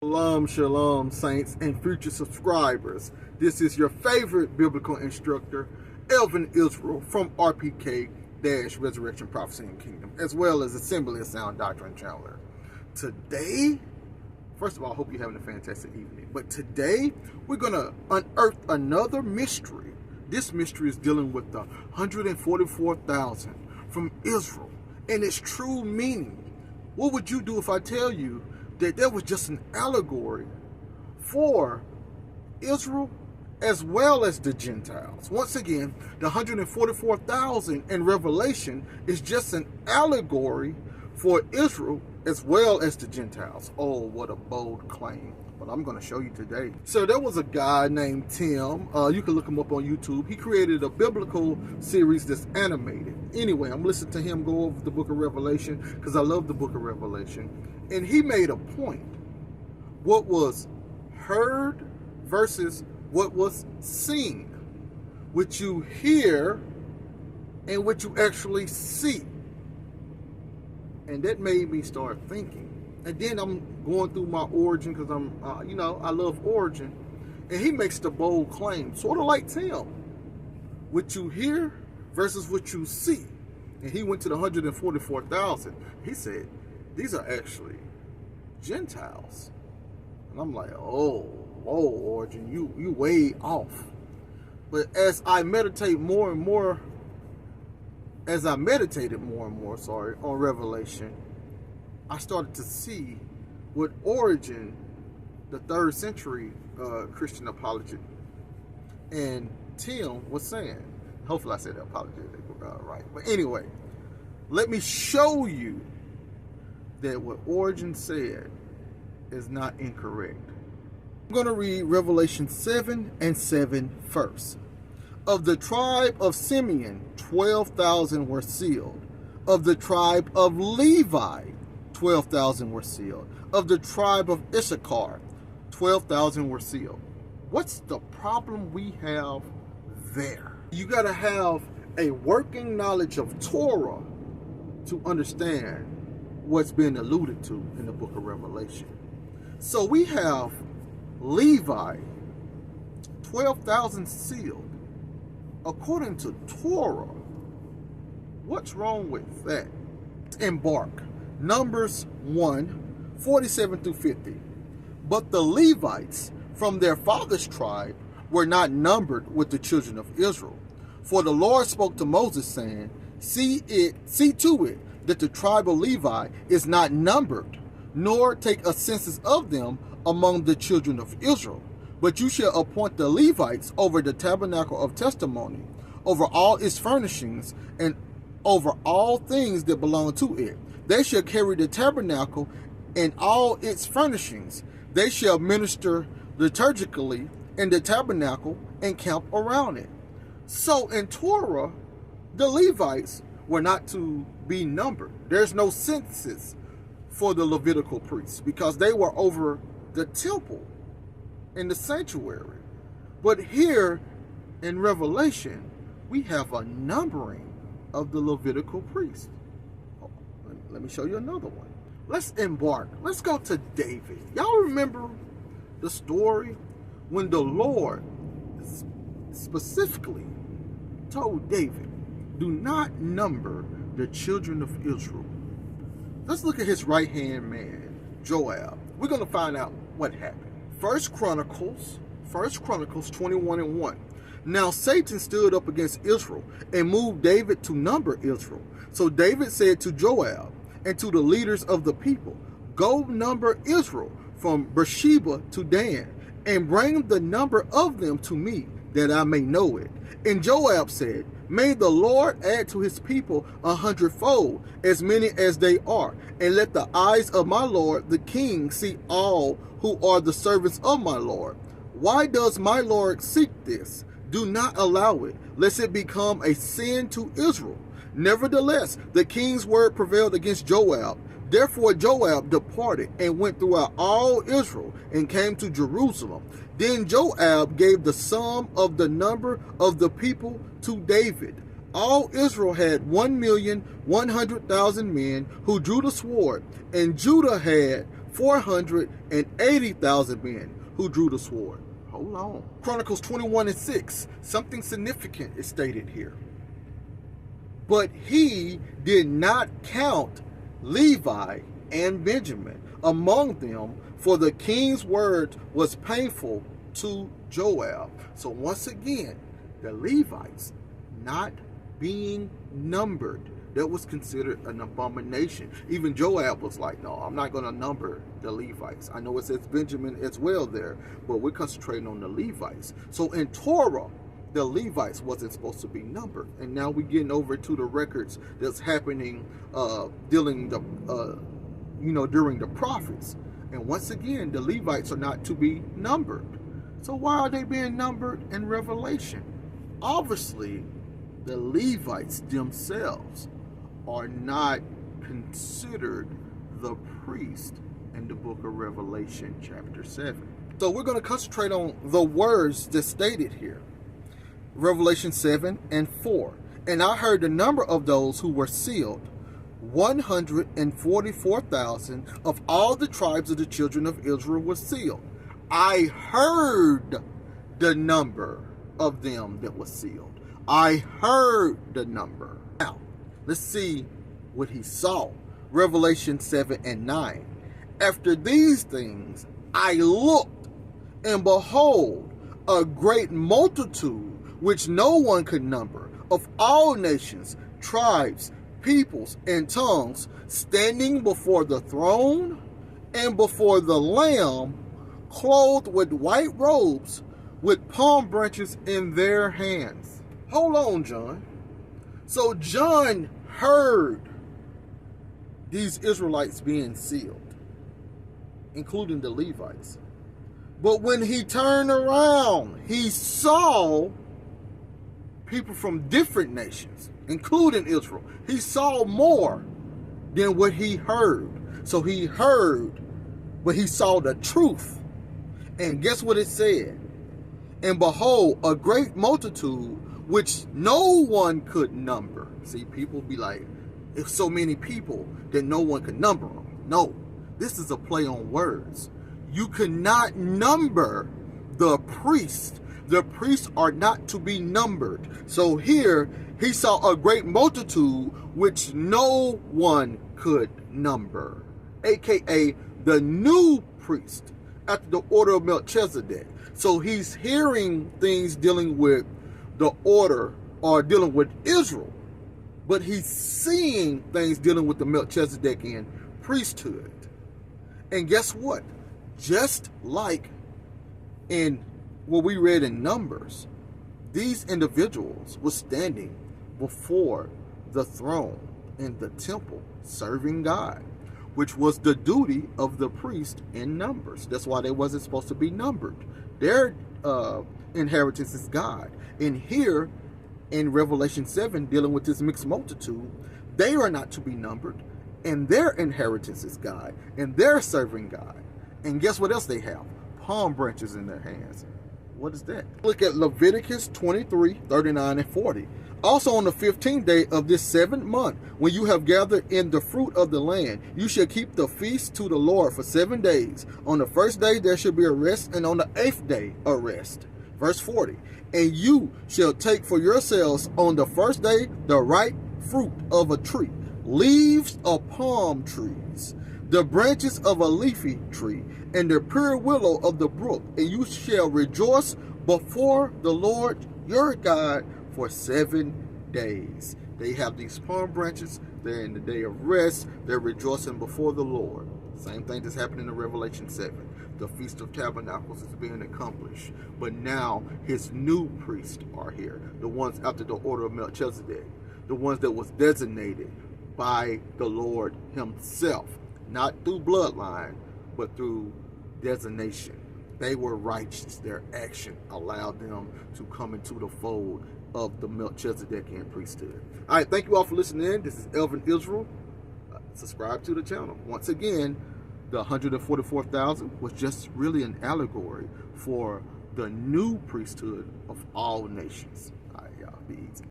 Shalom, shalom, saints and future subscribers. This is your favorite biblical instructor, Elvin Israel from RPK-Resurrection Prophecy and Kingdom, as well as Assembly of Sound Doctrine Chandler. Today, first of all, I hope you're having a fantastic evening. But today, we're going to unearth another mystery. This mystery is dealing with the 144,000 from Israel and its true meaning. What would you do if I tell you that there was just an allegory for Israel as well as the Gentiles? Once again, the 144,000 in Revelation is just an allegory for Israel as well as the Gentiles. Oh, what a bold claim. But I'm going to show you today. So there was a guy named Tim. You can look him up on YouTube. He created a biblical series that's animated. Anyway, I'm listening to him go over the book of Revelation because I love the book of Revelation. And he made a point. What was heard versus what was seen. What you hear and what you actually see. And that made me start thinking. And then I'm going through my origin because I'm, I love origin. And he makes the bold claim, sort of like Tim. What you hear versus what you see. And he went to the 144,000. He said, these are actually Gentiles. And I'm like, oh, whoa, origin, you way off. But as I meditated more and more on Revelation, I started to see what Origin, the 3rd century Christian apologet, and Tim was saying. Hopefully I said that apologetic right. But anyway, let me show you that what Origin said is not incorrect. I'm going to read Revelation 7 and 7 first. Of the tribe of Simeon, 12,000 were sealed. Of the tribe of Levi, 12,000 were sealed. Of the tribe of Issachar, 12,000 were sealed. What's the problem we have there? You got to have a working knowledge of Torah to understand what's been alluded to in the book of Revelation. So we have Levi, 12,000 sealed. According to Torah, what's wrong with that? Embark. Numbers 1, 47 through 50. But the Levites from their father's tribe were not numbered with the children of Israel. For the Lord spoke to Moses, saying, See to it that the tribe of Levi is not numbered, nor take a census of them among the children of Israel. But you shall appoint the Levites over the tabernacle of testimony, over all its furnishings, and over all things that belong to it. They shall carry the tabernacle and all its furnishings. They shall minister liturgically in the tabernacle and camp around it. So in Torah, the Levites were not to be numbered. There's no census for the Levitical priests because they were over the temple in the sanctuary. But here in Revelation, we have a numbering of the Levitical priests. Let me show you another one. Let's embark. Let's go to David. Y'all remember the story when the Lord specifically told David, do not number the children of Israel. Let's look at his right-hand man, Joab. We're going to find out what happened. First Chronicles 21 and 1. Now Satan stood up against Israel and moved David to number Israel. So David said to Joab and to the leaders of the people, go number Israel from Beersheba to Dan, and bring the number of them to me, that I may know it. And Joab said, may the Lord add to his people 100-fold, as many as they are, and let the eyes of my Lord the king see all who are the servants of my Lord. Why does my Lord seek this? Do not allow it, lest it become a sin to Israel. Nevertheless, the king's word prevailed against Joab. Therefore Joab departed and went throughout all Israel and came to Jerusalem. Then Joab gave the sum of the number of the people to David. All Israel had 1,100,000 men who drew the sword, and Judah had 480,000 men who drew the sword. Hold on. Chronicles 21:6. Something significant is stated here. But he did not count Levi and Benjamin among them, for the king's word was painful to Joab. So once again, the Levites not being numbered, that was considered an abomination. Even Joab was like, no, I'm not going to number the Levites. I know it says Benjamin as well there, but we're concentrating on the Levites. So in Torah, the Levites wasn't supposed to be numbered. And now we're getting over to the records that's happening during the prophets. And once again, the Levites are not to be numbered. So why are they being numbered in Revelation? Obviously, the Levites themselves are not considered the priest in the book of Revelation chapter 7. So we're going to concentrate on the words that's stated here. Revelation 7:4. And I heard the number of those who were sealed, 144,000 of all the tribes of the children of Israel were sealed. I heard the number of them that was sealed. I heard the number. Now, let's see what he saw. Revelation 7:9. After these things, I looked, and behold, a great multitude, which no one could number, of all nations, tribes, peoples, and tongues, standing before the throne and before the Lamb, clothed with white robes, with palm branches in their hands. Hold on, John. So John heard these Israelites being sealed, including the Levites. But when he turned around, he saw people from different nations, including Israel. He saw more than what he heard. So he heard, but he saw the truth. And guess what it said? And behold, a great multitude, which no one could number. See, people be like, it's so many people that no one could number them. No, this is a play on words. You cannot number the priests. The priests are not to be numbered. So here, he saw a great multitude which no one could number, aka the new priest after the order of Melchizedek. So he's hearing things dealing with the order or dealing with Israel, but he's seeing things dealing with the Melchizedekian priesthood. And guess what? Just like in what we read in Numbers, these individuals were standing before the throne in the temple serving God, which was the duty of the priest in Numbers. That's why they wasn't supposed to be numbered. Their inheritance is God. And here in Revelation 7, dealing with this mixed multitude, they are not to be numbered, and their inheritance is God, and they're serving God. And guess what else they have? Palm branches in their hands. What is that? Look at Leviticus 23:39-40. Also on the 15th day of this 7th month, when you have gathered in the fruit of the land, you shall keep the feast to the Lord for 7 days. On the first day there shall be a rest, and on the 8th day a rest. Verse 40. And you shall take for yourselves on the first day the ripe fruit of a tree, leaves of palm trees, the branches of a leafy tree, and the pure willow of the brook, and you shall rejoice before the Lord your God for 7 days. They have these palm branches. They're in the day of rest. They're rejoicing before the Lord. Same thing that's happening in Revelation 7. The Feast of Tabernacles is being accomplished. But now his new priests are here. The ones after the order of Melchizedek. The ones that was designated by the Lord himself. Not through bloodline, but through designation. They were righteous. Their action allowed them to come into the fold of the Melchizedekian priesthood. All right, thank you all for listening in. This is Elvin Israel. Subscribe to the channel. Once again, the 144,000 was just really an allegory for the new priesthood of all nations. All right, y'all, be easy.